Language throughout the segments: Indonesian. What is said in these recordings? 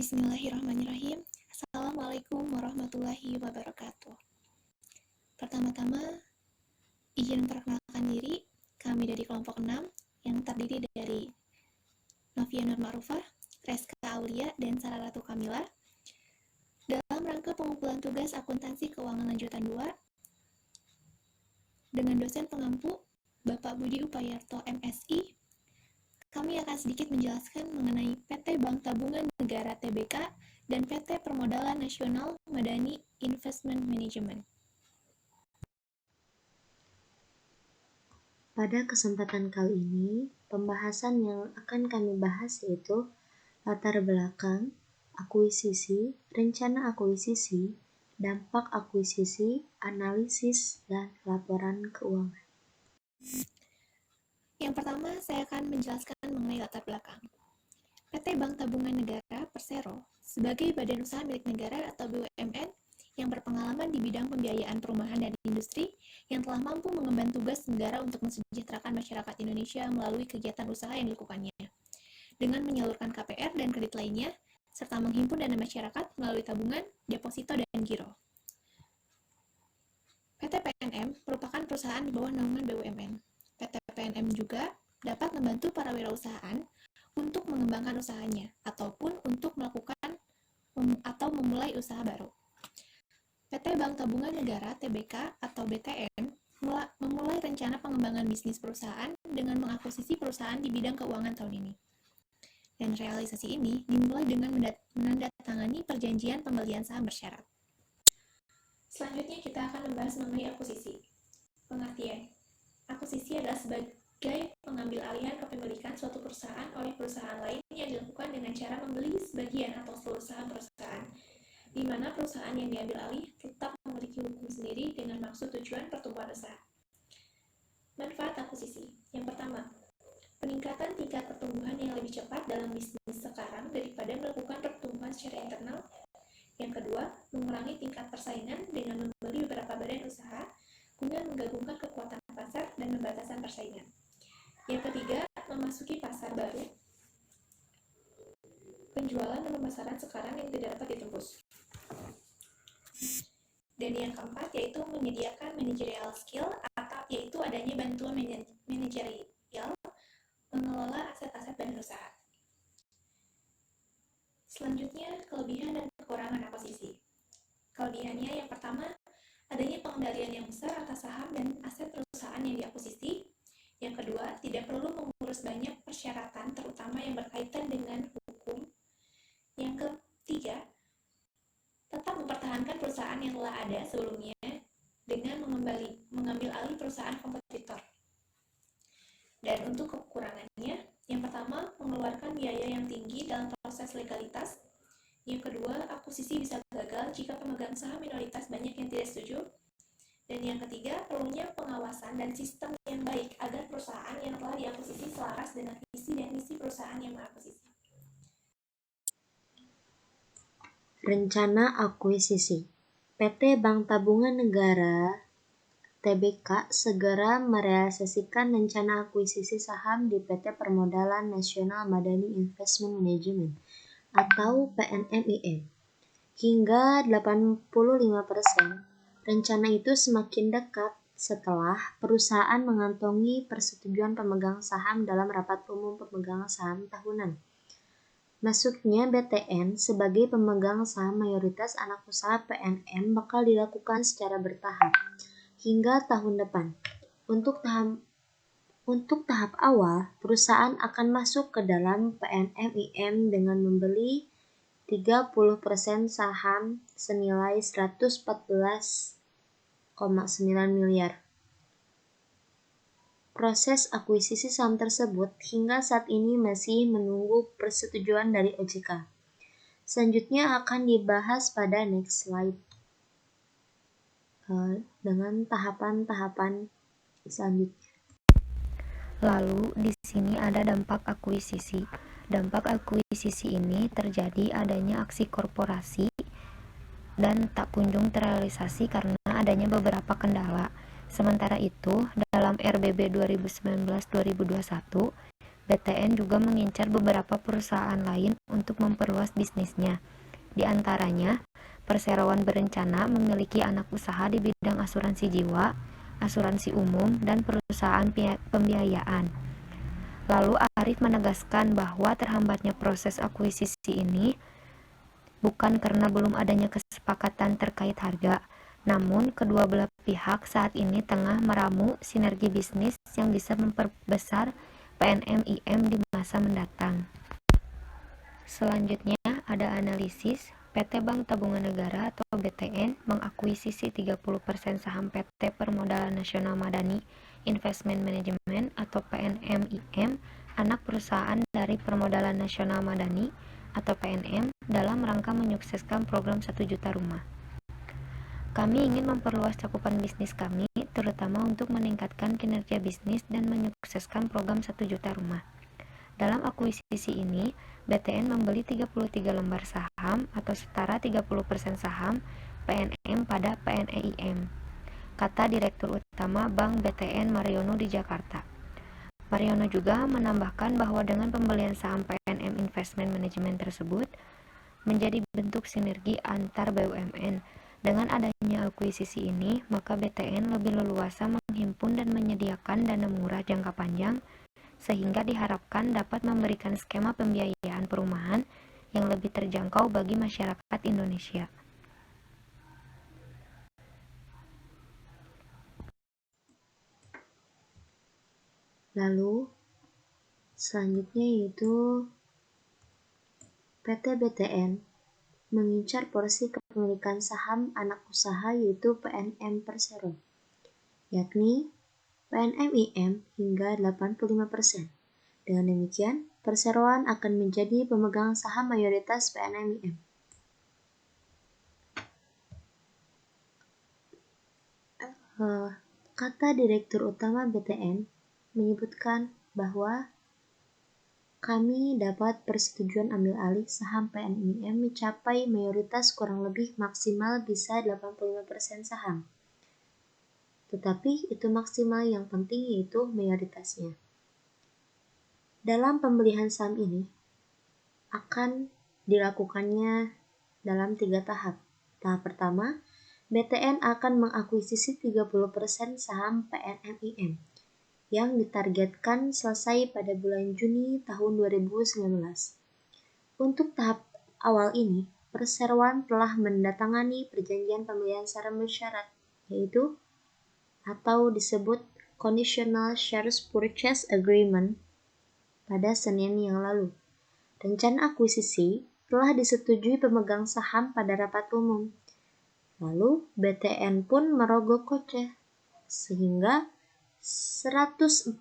Bismillahirrahmanirrahim. Assalamualaikum warahmatullahi wabarakatuh. Pertama-tama, izin memperkenalkan diri. Kami dari kelompok 6 yang terdiri dari Novia Nur Ma'rufah, Reska Aulia, dan Sarah Ratu Kamila. Dalam rangka pengumpulan tugas akuntansi keuangan lanjutan 2 dengan dosen pengampu Bapak Budi Upayarto MSI, kami akan sedikit menjelaskan mengenai PT Bank Tabungan Negara Tbk dan PT Permodalan Nasional Madani Investment Management. Pada kesempatan kali ini, pembahasan yang akan kami bahas yaitu latar belakang, akuisisi, rencana akuisisi, dampak akuisisi, analisis, dan laporan keuangan. Yang pertama, saya akan menjelaskan mengenai latar belakang. PT Bank Tabungan Negara Persero sebagai badan usaha milik negara atau BUMN yang berpengalaman di bidang pembiayaan perumahan dan industri yang telah mampu mengemban tugas negara untuk mensejahterakan masyarakat Indonesia melalui kegiatan usaha yang dilakukannya dengan menyalurkan KPR dan kredit lainnya serta menghimpun dana masyarakat melalui tabungan, deposito, dan giro. PT PNM merupakan perusahaan di bawah naungan BUMN. PT PNM juga dapat membantu para wirausahaan untuk mengembangkan usahanya ataupun untuk melakukan atau memulai usaha baru. PT Bank Tabungan Negara Tbk atau BTN memulai rencana pengembangan bisnis perusahaan dengan mengakuisisi perusahaan di bidang keuangan tahun ini. Dan realisasi ini dimulai dengan menandatangani perjanjian pembelian saham bersyarat. Selanjutnya kita akan membahas mengenai akuisisi. Pengertian. Akuisisi adalah sebagai pengambil alihan kepemilikan suatu perusahaan oleh perusahaan lain yang dilakukan dengan cara membeli sebagian atau seluruh saham perusahaan, di mana perusahaan yang diambil alih tetap memiliki hukum sendiri dengan maksud tujuan pertumbuhan usaha. Manfaat akuisisi. Yang pertama, peningkatan tingkat pertumbuhan yang lebih cepat dalam bisnis sekarang daripada melakukan pertumbuhan secara internal. Yang kedua, mengurangi tingkat persaingan dengan membeli beberapa badan usaha guna menggabungkan kekuatan pasar dan pembatasan persaingan. Yang ketiga, memasuki pasar baru. Penjualan dan pemasaran sekarang yang tidak dapat ditembus. Dan yang keempat, yaitu menyediakan managerial skill atau yaitu adanya bantuan manajerial mengelola aset-aset badan usaha. Selanjutnya, kelebihan dan kekurangan akuisisi. Kelebihannya yang pertama, adanya pengendalian yang besar atas saham dan aset perusahaan yang diakuisisi. Yang kedua, tidak perlu mengurus banyak persyaratan terutama yang berkaitan dengan hukum. Yang ketiga, tetap mempertahankan perusahaan yang telah ada sebelumnya dengan mengambil alih perusahaan kompetitor. Dan untuk kekurangannya, yang pertama, mengeluarkan biaya yang tinggi dalam proses legalitas. Yang kedua, akuisisi bisa gagal jika pemegang saham minoritas banyak yang tidak setuju. Dan yang ketiga, perlunya pengawasan dan sistem yang baik agar perusahaan yang telah diakuisisi selaras dengan visi dan misi perusahaan yang mengakuisisi. Rencana akuisisi. PT Bank Tabungan Negara Tbk segera merealisasikan rencana akuisisi saham di PT Permodalan Nasional Madani Investment Management atau PNMIM. Hingga 85%, rencana itu semakin dekat setelah perusahaan mengantongi persetujuan pemegang saham dalam rapat umum pemegang saham tahunan. Masuknya BTN sebagai pemegang saham mayoritas anak usaha PNM bakal dilakukan secara bertahap hingga tahun depan. Untuk tahap awal, perusahaan akan masuk ke dalam PNMIM dengan membeli 30% saham senilai 114,9 miliar. Proses akuisisi saham tersebut hingga saat ini masih menunggu persetujuan dari OJK. Selanjutnya akan dibahas pada next slide dengan tahapan-tahapan selanjutnya. Lalu di sini ada dampak akuisisi. Dampak akuisisi ini terjadi adanya aksi korporasi dan tak kunjung terrealisasi karena adanya beberapa kendala. Sementara itu, dalam RBB 2019-2021, BTN juga mengincar beberapa perusahaan lain untuk memperluas bisnisnya. Di antaranya, perseroan berencana memiliki anak usaha di bidang asuransi jiwa, asuransi umum, dan perusahaan pembiayaan. Lalu Arif menegaskan bahwa terhambatnya proses akuisisi ini bukan karena belum adanya kesepakatan terkait harga, namun kedua belah pihak saat ini tengah meramu sinergi bisnis yang bisa memperbesar PNM-IM di masa mendatang. Selanjutnya ada analisis. PT Bank Tabungan Negara atau BTN mengakuisisi 30% saham PT Permodalan Nasional Madani Investment Management atau PNM-IM, anak perusahaan dari Permodalan Nasional Madani atau PNM, dalam rangka menyukseskan program 1 juta rumah. Kami ingin memperluas cakupan bisnis kami, terutama untuk meningkatkan kinerja bisnis dan menyukseskan program 1 juta rumah. Dalam akuisisi ini, BTN membeli 33 lembar saham atau setara 30% saham PNM pada PNEIM, kata Direktur Utama Bank BTN Mariono di Jakarta. Mariono juga menambahkan bahwa dengan pembelian saham PNM Investment Management tersebut menjadi bentuk sinergi antar BUMN. Dengan adanya akuisisi ini, maka BTN lebih leluasa menghimpun dan menyediakan dana murah jangka panjang, sehingga diharapkan dapat memberikan skema pembiayaan perumahan yang lebih terjangkau bagi masyarakat Indonesia. Lalu, selanjutnya yaitu PT BTN mengincar porsi kepemilikan saham anak usaha yaitu PNM Persero, yakni PNM-IM hingga 85%. Dengan demikian, perseroan akan menjadi pemegang saham mayoritas PNM-IM. Kata Direktur Utama BTN menyebutkan bahwa kami dapat persetujuan ambil alih saham PNM mencapai mayoritas kurang lebih maksimal bisa 85% saham. Tetapi itu maksimal, yang penting yaitu mayoritasnya. Dalam pembelian saham ini akan dilakukannya dalam 3 tahap. Tahap pertama, BTN akan mengakuisisi 30% saham PNM-IM yang ditargetkan selesai pada bulan Juni tahun 2019. Untuk tahap awal ini, perseroan telah menandatangani perjanjian pembelian secara bersyarat, yaitu atau disebut Conditional Shares Purchase Agreement pada Senin yang lalu. Rencana akuisisi telah disetujui pemegang saham pada rapat umum. Lalu BTN pun merogoh kocek sehingga 114,3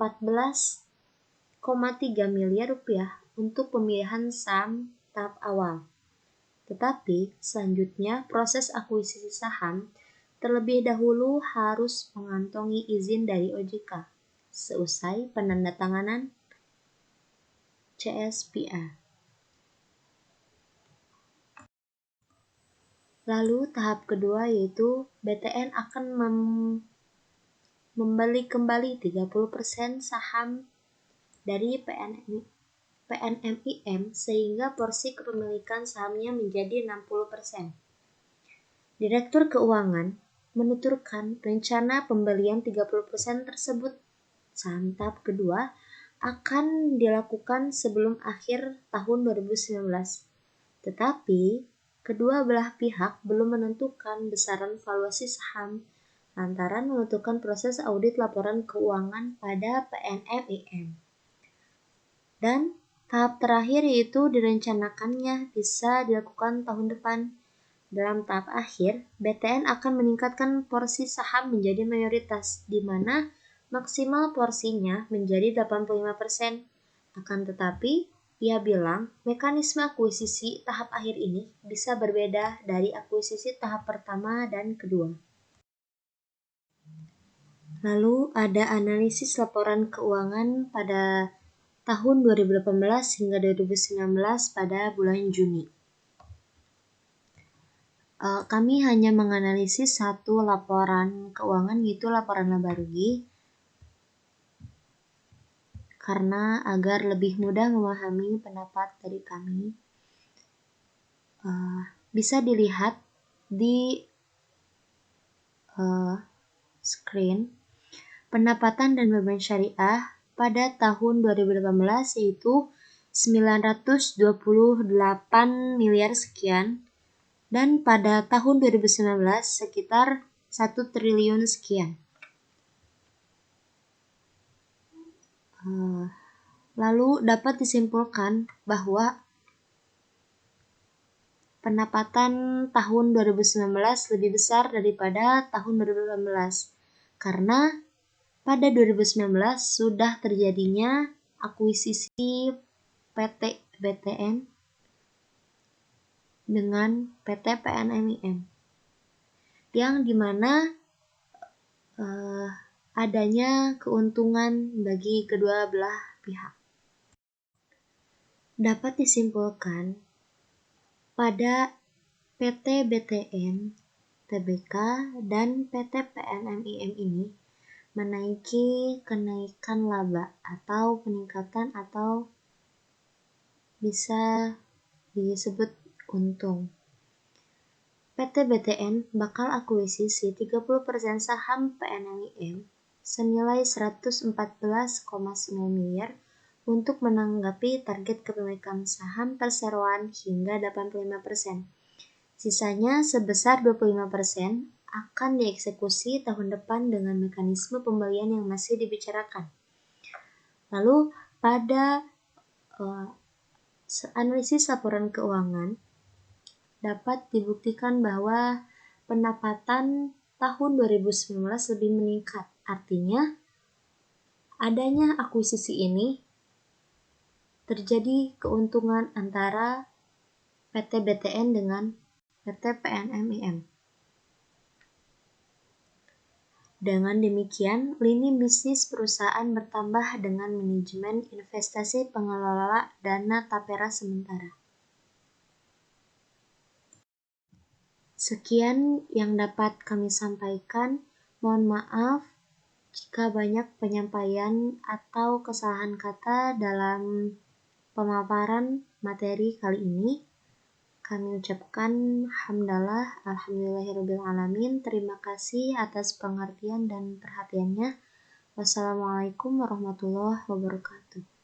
miliar rupiah untuk pemilihan saham tahap awal. Tetapi selanjutnya proses akuisisi saham terlebih dahulu harus mengantongi izin dari OJK seusai penandatanganan CSPA. Lalu tahap kedua yaitu BTN akan membeli kembali 30% saham dari PNM-IM sehingga porsi kepemilikan sahamnya menjadi 60%. Direktur Keuangan menuturkan rencana pembelian 30% tersebut saham tahap kedua akan dilakukan sebelum akhir tahun 2019. Tetapi kedua belah pihak belum menentukan besaran valuasi saham lantaran membutuhkan proses audit laporan keuangan pada PNM-IM. Dan tahap terakhir yaitu direncanakannya bisa dilakukan tahun depan. Dalam tahap akhir, BTN akan meningkatkan porsi saham menjadi mayoritas, di mana maksimal porsinya menjadi 85%. Akan tetapi, ia bilang mekanisme akuisisi tahap akhir ini bisa berbeda dari akuisisi tahap pertama dan kedua. Lalu ada analisis laporan keuangan pada tahun 2018 hingga 2019 pada bulan Juni. Kami hanya menganalisis satu laporan keuangan, yaitu laporan laba rugi. karena agar lebih mudah memahami pendapat dari kami, bisa dilihat di screen pendapatan dan beban syariah pada tahun 2018 yaitu 928 miliar sekian, dan pada tahun 2019 sekitar 1 triliun sekian. Lalu dapat disimpulkan bahwa pendapatan tahun 2019 lebih besar daripada tahun 2018 karena pada 2019 sudah terjadinya akuisisi PT BTN dengan PT PNMIM yang dimana adanya keuntungan bagi kedua belah pihak. Dapat disimpulkan pada PT BTN, TBK, dan PT PNMIM ini menaiki kenaikan laba atau peningkatan atau bisa disebut untung. PT BTN bakal akuisisi 30% saham PNMIM senilai 114,9 miliar untuk menanggapi target kepemilikan saham perseroan hingga 85%. Sisanya sebesar 25% akan dieksekusi tahun depan dengan mekanisme pembelian yang masih dibicarakan. Lalu pada analisis laporan keuangan dapat dibuktikan bahwa pendapatan tahun 2019 lebih meningkat. Artinya adanya akuisisi ini terjadi keuntungan antara PT BTN dengan PT PNMIM. Dengan demikian, lini bisnis perusahaan bertambah dengan manajemen investasi pengelola dana tapera sementara. Sekian yang dapat kami sampaikan. Mohon maaf jika banyak penyampaian atau kesalahan kata dalam pemaparan materi kali ini. Kami ucapkan hamdalah, alhamdulillahirrabbilalamin. Terima kasih atas pengertian dan perhatiannya. Wassalamualaikum warahmatullahi wabarakatuh.